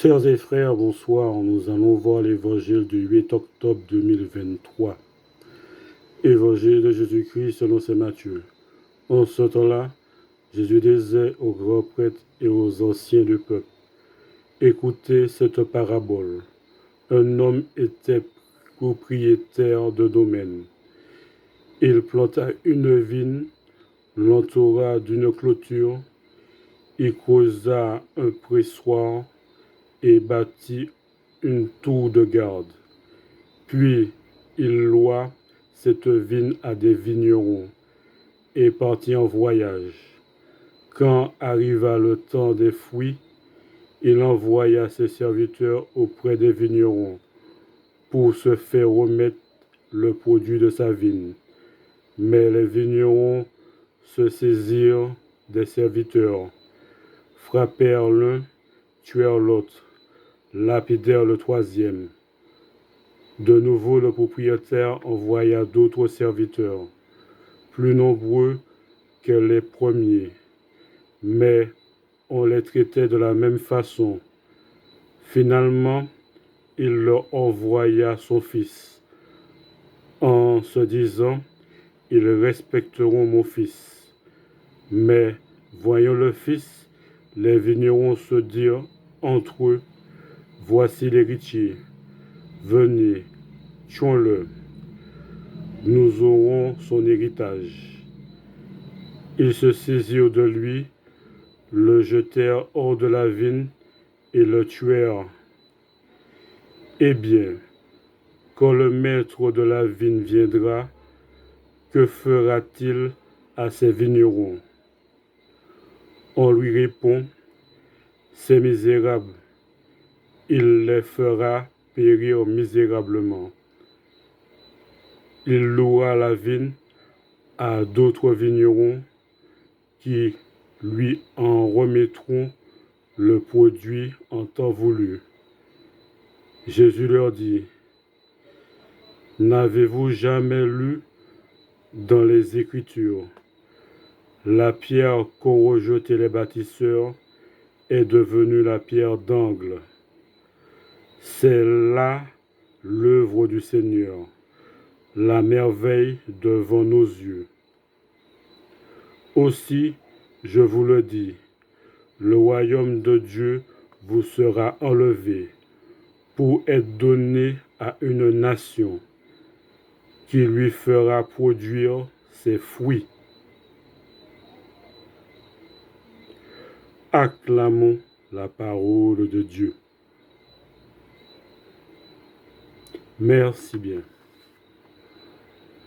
Sœurs et frères, bonsoir. Nous allons voir l'évangile du 8 octobre 2023. Évangile de Jésus-Christ selon saint Matthieu. En ce temps-là, Jésus disait aux grands prêtres et aux anciens du peuple, écoutez cette parabole. Un homme était propriétaire de domaine. Il planta une vigne, l'entoura d'une clôture, il creusa un pressoir et bâtit une tour de garde. Puis il loua cette vigne à des vignerons et partit en voyage. Quand arriva le temps des fruits, il envoya ses serviteurs auprès des vignerons pour se faire remettre le produit de sa vigne. Mais les vignerons se saisirent des serviteurs, frappèrent l'un, tuèrent l'autre, lapidèrent le troisième. De nouveau, le propriétaire envoya d'autres serviteurs, plus nombreux que les premiers, mais on les traitait de la même façon. Finalement, il leur envoya son fils, en se disant, ils respecteront mon fils. Mais, voyant le fils, les vignerons se dirent entre eux, voici l'héritier, venez, tuons-le, nous aurons son héritage. Ils se saisirent de lui, le jetèrent hors de la vigne et le tuèrent. Eh bien, quand le maître de la vigne viendra, que fera-t-il à ces vignerons? On lui répond, ces misérables, il les fera périr misérablement. Il louera la vigne à d'autres vignerons qui lui en remettront le produit en temps voulu. Jésus leur dit, n'avez-vous jamais lu dans les Écritures, la pierre qu'ont rejetée les bâtisseurs est devenue la pierre d'angle. C'est là l'œuvre du Seigneur, la merveille devant nos yeux. Aussi, je vous le dis, le royaume de Dieu vous sera enlevé pour être donné à une nation qui lui fera produire ses fruits. Acclamons la parole de Dieu. Merci bien.